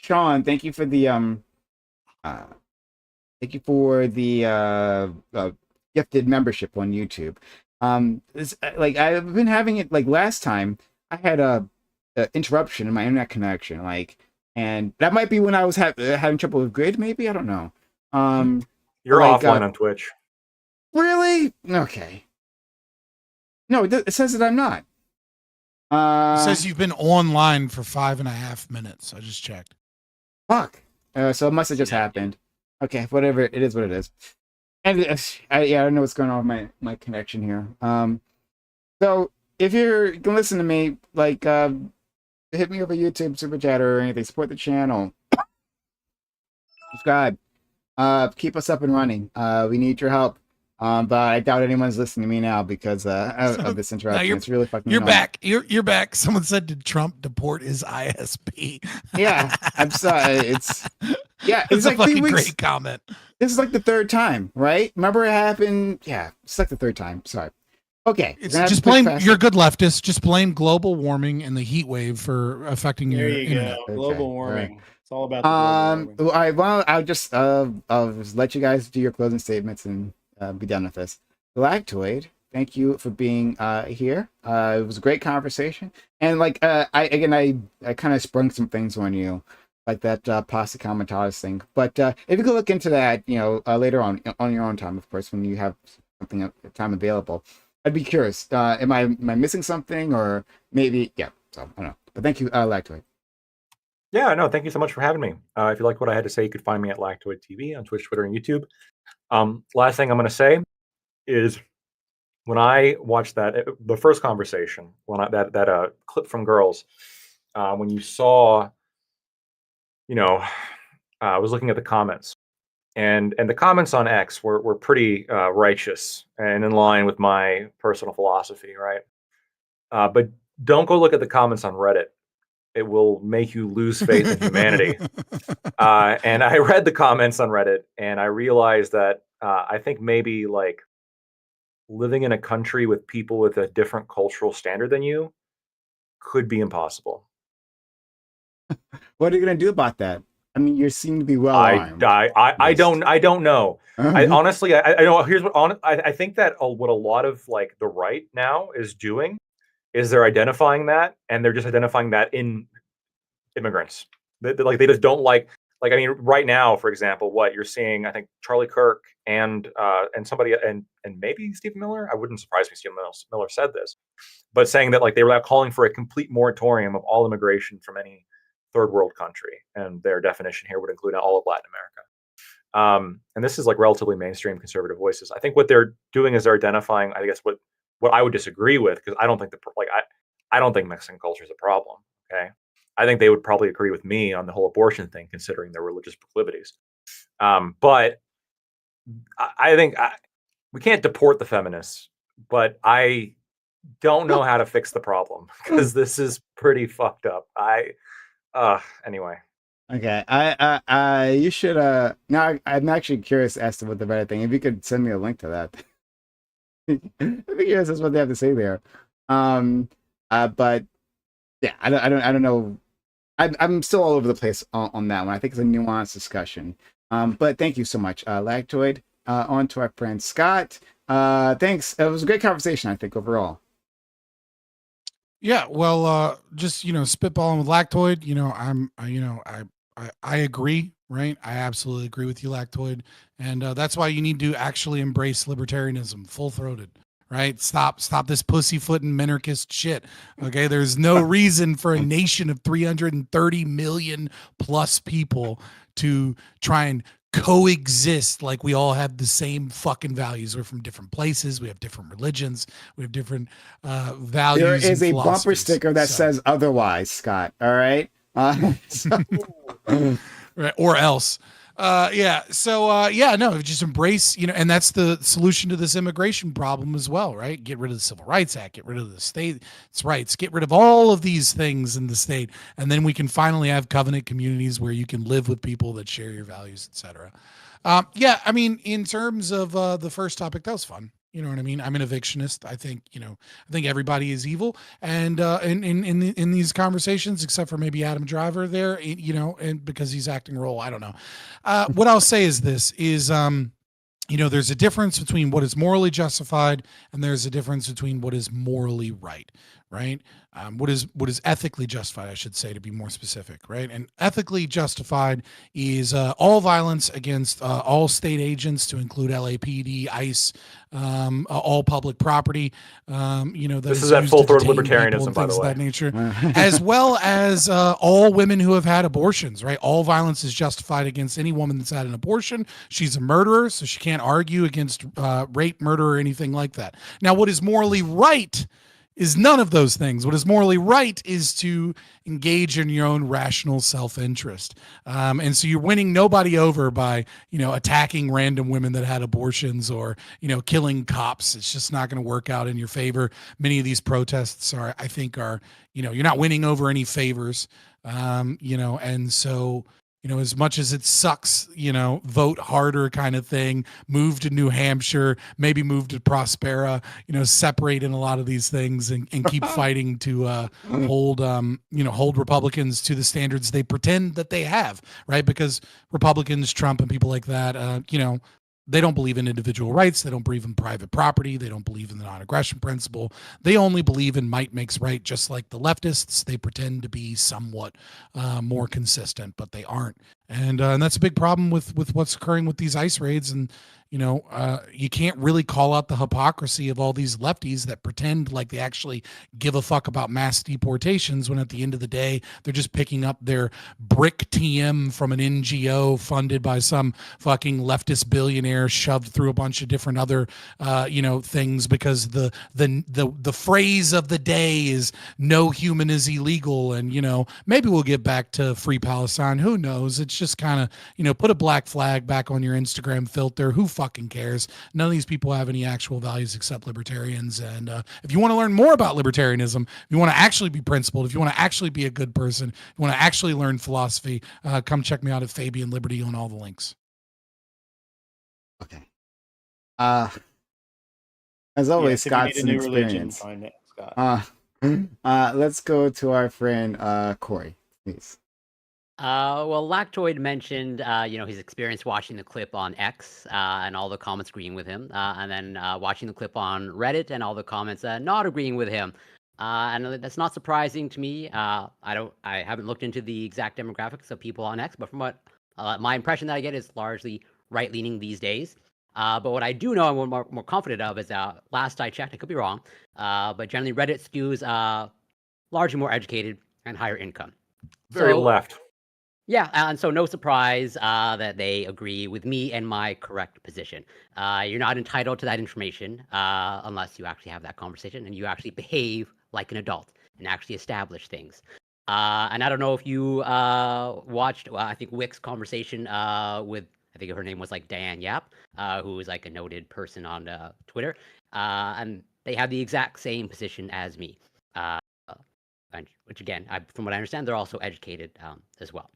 Sean, uh, thank you for the gifted membership on YouTube. Like I've been having it like last time. I had a interruption in my internet connection, like, and that might be when I was having trouble with grid. Maybe I don't know. But You're like, offline on Twitch. really? Okay. No, it says that I'm not. It says you've been online for 5.5 minutes. I just checked. Fuck. So it must have just happened. Okay, whatever. It is what it is. And yeah, I don't know what's going on with my connection here. So if you're gonna listen to me, like, hit me over YouTube, super chat, or anything. Support the channel. Subscribe. Keep us up and running. We need your help. But I doubt anyone's listening to me now because of this interruption. It's really fucking. You're annoying. back. You're back. Someone said, "Did Trump deport his ISP?" Yeah, I'm sorry. It's it's like a fucking 3 weeks. great comment. This is like the third time, right? Remember it happened? Yeah, it's like the third time. Sorry. Okay. It's just blame. You're a good leftist. Just blame global warming and the heat wave for affecting your internet. Go. Global warming. Right. It's all about the global warming. I'll just let you guys do your closing statements and be done with this. Galactoid, thank you for being here. It was a great conversation, and like I kind of sprung some things on you, like that pasta commentaries thing. But if you could look into that, later on your own time, of course, when you have something time available, I'd be curious. Am I missing something, or maybe yeah? So I don't know. But thank you, Lactoid. Yeah, no, thank you so much for having me. If you like what I had to say, you could find me at Lactoid TV on Twitch, Twitter, and YouTube. Last thing I'm going to say is when I watched the first conversation, that clip from Girls, when you saw, I was looking at the comments, and the comments on X were pretty righteous and in line with my personal philosophy, right? But don't go look at the comments on Reddit. It will make you lose faith in humanity. And I read the comments on Reddit, and I realized that I think maybe like living in a country with people with a different cultural standard than you could be impossible. What are you going to do about that? I mean, you seem to be well armed. I don't know. I honestly, I know. Here's what I think that what a lot of like the right now is doing is they're identifying that, and they're just identifying that in immigrants. They just don't like I mean, right now, for example, what you're seeing, I think Charlie Kirk and somebody and maybe Stephen Miller. I wouldn't surprise me if Stephen Miller said this, but saying that like they were calling for a complete moratorium of all immigration from any third world country, and their definition here would include all of Latin America. And this is like relatively mainstream conservative voices. I think what they're doing is they're identifying, I guess, what I would disagree with, because I don't think I don't think Mexican culture is a problem. Okay, I think they would probably agree with me on the whole abortion thing, considering their religious proclivities. But I think we can't deport the feminists, but I don't know how to fix the problem because this is pretty fucked up. Anyway. Okay, you should now I'm actually curious as to what the Reddit thing. If you could send me a link to that. I'm curious as what they have to say there. But yeah, I don't know. I'm still all over the place on that one. I think it's a nuanced discussion. But thank you so much, Lactoid. On to our friend Scott. Thanks. It was a great conversation, I think, overall. Yeah, well, just spitballing with Lactoid. I agree, right? I absolutely agree with you, Lactoid, and that's why you need to actually embrace libertarianism, full throated. Right? Stop this pussyfooting minarchist shit. Okay. There's no reason for a nation of 330 million plus people to try and coexist like we all have the same fucking values. We're from different places. We have different religions. We have different values. There is a bumper sticker that says otherwise, Scott. All right. Right. Or else. Yeah. So, no, just embrace, and that's the solution to this immigration problem as well, right? Get rid of the Civil Rights Act, get rid of the state's rights, get rid of all of these things in the state. And then we can finally have covenant communities where you can live with people that share your values, etc. Yeah. I mean, in terms of the first topic, that was fun. You know what I mean? I'm an evictionist. I think, I think everybody is evil. And in these conversations, except for maybe Adam Driver there, and because he's acting role, I don't know. What I'll say is this is, there's a difference between what is morally justified and there's a difference between what is morally right, right? What is ethically justified, I should say, to be more specific, right? And ethically justified is all violence against all state agents, to include LAPD, ICE, all public property. This is that full-throated libertarianism, by the way. That nature, as well as all women who have had abortions, right? All violence is justified against any woman that's had an abortion. She's a murderer, so she can't argue against rape, murder, or anything like that. Now, what is morally right is none of those things. What is morally right is to engage in your own rational self-interest. And so you're winning nobody over by, attacking random women that had abortions or, killing cops. It's just not going to work out in your favor. Many of these protests I think are, you're not winning over any favors. And so, as much as it sucks, vote harder kind of thing, move to New Hampshire, maybe move to Prospera, separate in a lot of these things and keep fighting to hold Republicans to the standards they pretend that they have, right? Because Republicans, Trump and people like that, they don't believe in individual rights. They don't believe in private property. They don't believe in the non-aggression principle. They only believe in might makes right, just like the leftists. They pretend to be somewhat more consistent, but they aren't. And that's a big problem with what's occurring with these ICE raids. And, you can't really call out the hypocrisy of all these lefties that pretend like they actually give a fuck about mass deportations when at the end of the day, they're just picking up their brick TM from an NGO funded by some fucking leftist billionaire shoved through a bunch of different other, things because the phrase of the day is no human is illegal. And, maybe we'll get back to free Palestine. Who knows? It's just kind of, put a black flag back on your Instagram filter. Who fucking cares? None of these people have any actual values except libertarians. And if you want to learn more about libertarianism, if you want to actually be principled, if you want to actually be a good person, if you want to actually learn philosophy, come check me out at Fabian Liberty on all the links. Okay. As always, Scott's an experience. Find it, Scott. Let's go to our friend Corey, please. Well, Lactoid mentioned, his experience watching the clip on X and all the comments agreeing with him, and then watching the clip on Reddit and all the comments not agreeing with him. And that's not surprising to me. I haven't looked into the exact demographics of people on X, but from what my impression that I get is largely right-leaning these days. But what I do know I'm more confident of is last I checked, I could be wrong, but generally Reddit skews largely more educated and higher income. Very left. Yeah, and so no surprise that they agree with me and my correct position. You're not entitled to that information unless you actually have that conversation and you actually behave like an adult and actually establish things. And I don't know if you watched, I think Wick's conversation with, I think her name was like Diane Yap, who is like a noted person on Twitter. And they have the exact same position as me. Which again, from what I understand, they're also educated as well.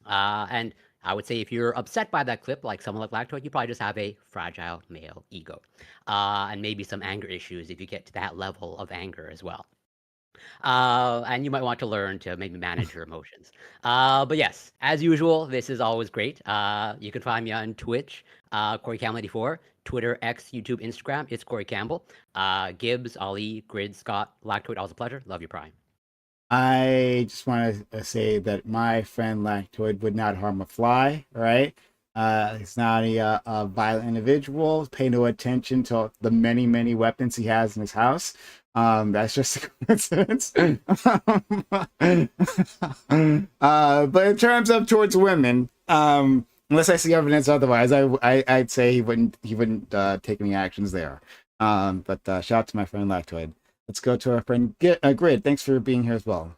And I would say if you're upset by that clip, like someone like Lactoid, you probably just have a fragile male ego. And maybe some anger issues if you get to that level of anger as well. And you might want to learn to maybe manage your emotions. But yes, as usual, this is always great. You can find me on Twitch, Corey Campbell 84, Twitter, X, YouTube, Instagram. It's Corey Campbell. Gibbs, Ali, Grid, Scott, Lactoid, always a pleasure. Love you, Prime. I just want to say that my friend Lactoid would not harm a fly, right? He's not a violent individual. Pay no attention to the many, many weapons he has in his house. That's just a coincidence. But in terms of towards women, unless I see evidence otherwise, I'd say he wouldn't take any actions there. But shout out to my friend Lactoid. Let's go to our friend Grid. Thanks for being here as well.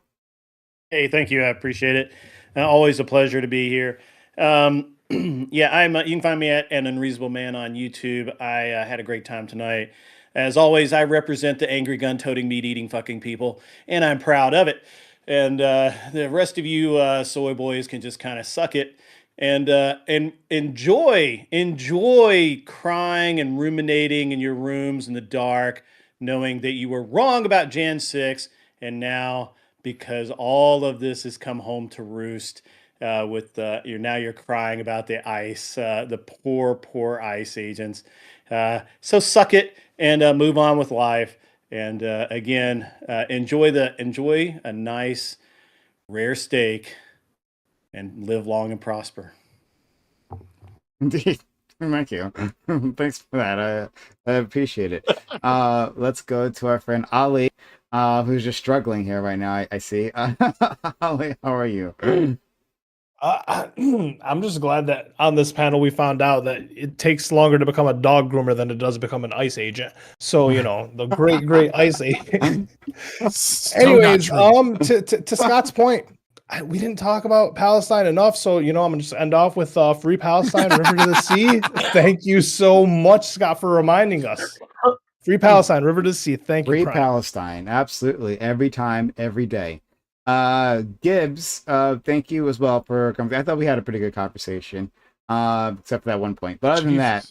Hey, thank you. I appreciate it. Always a pleasure to be here. Yeah, you can find me at An Unreasonable Man on YouTube. I had a great time tonight. As always, I represent the angry gun-toting, meat-eating fucking people, and I'm proud of it. And the rest of you soy boys can just kind of suck it and enjoy crying and ruminating in your rooms in the dark, knowing that you were wrong about Jan 6, and now because all of this has come home to roost, you're crying about the ice, the poor ice agents. So suck it and move on with life. And again, enjoy a nice rare steak and live long and prosper. Indeed. Thank you. Thanks for that. I appreciate it. Let's go to our friend Ali, who's just struggling here right now. I see. Ali, how are you? I'm just glad that on this panel we found out that it takes longer to become a dog groomer than it does to become an ice agent. So, the great ice agent. Anyways, to Scott's point, we didn't talk about Palestine enough. So, I'm going to just end off with Free Palestine, River to the Sea. Thank you so much, Scott, for reminding us. Free Palestine, River to the Sea. Thank you, Free Prime. Palestine. Absolutely. Every time, every day. Gibbs, thank you as well for coming. I thought we had a pretty good conversation, except for that one point. But other than that,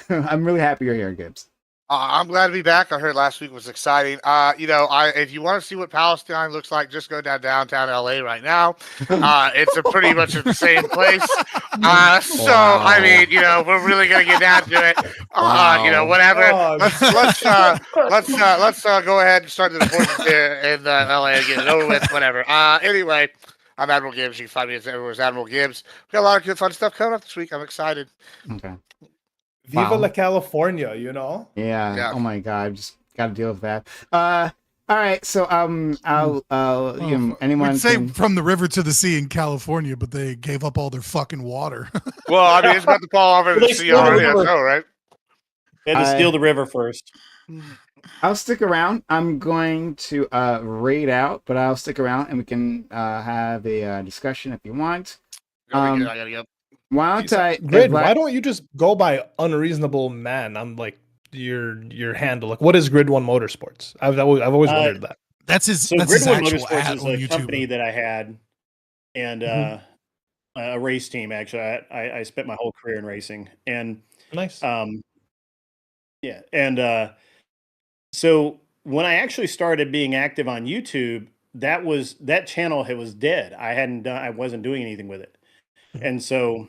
I'm really happy you're here, Gibbs. I'm glad to be back. I heard last week was exciting. If you want to see what Palestine looks like, just go downtown LA right now. It's pretty much the same place. I mean, we're really gonna get down to it. Whatever. Let's go ahead and start the reports here in LA and get it over with. Whatever. Anyway, I'm Admiral Gibbs. You can find me everywhere as Admiral Gibbs. We got a lot of good fun stuff coming up this week. I'm excited. Okay. Viva Wow. la California, Yeah. Oh my God, just got to deal with that. All right. So anyone We'd say can... from the river to the sea in California, but they gave up all their fucking water. Well, I mean, it's about to fall over the sea already. I know, right? They had to steal the river first. I'll stick around. I'm going to raid out, but I'll stick around and we can have a discussion if you want. I gotta go. Why don't I, Grid, why don't you just go by Unreasonable Man on like your handle? Like, what is Grid One Motorsports? I've always wondered that. That's his. So that's Grid his One actual Motorsports ad is on a YouTube. company that I had, and a race team. Actually, I spent my whole career in racing, and Nice. yeah, and so when I actually started being active on YouTube, that channel was dead. I wasn't doing anything with it, and so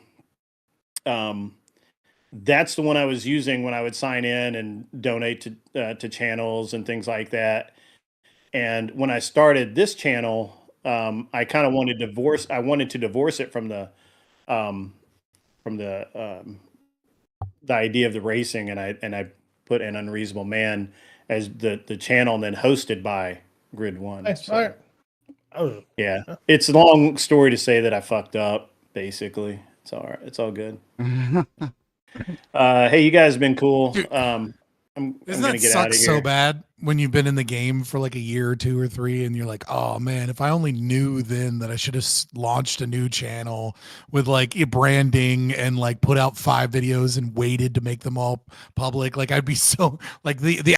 that's the one I was using when I would sign in and donate to channels and things like that. And when I started this channel, I kind of wanted to divorce it from the idea of the racing, and I put an Unreasonable Man as the channel, and then hosted by Grid One. Nice. So, All right. Oh, yeah, it's a long story to say that I fucked up. Basically, it's all right. It's all good. Hey, you guys have been cool. Dude, I'm Doesn't gonna that get out suck of here. so bad when you've been in the game for like a year or 2 or 3 and you're like, oh man, if I only knew then that I should have launched a new channel with like branding and like put out 5 videos and waited to make them all public. Like I'd be so like the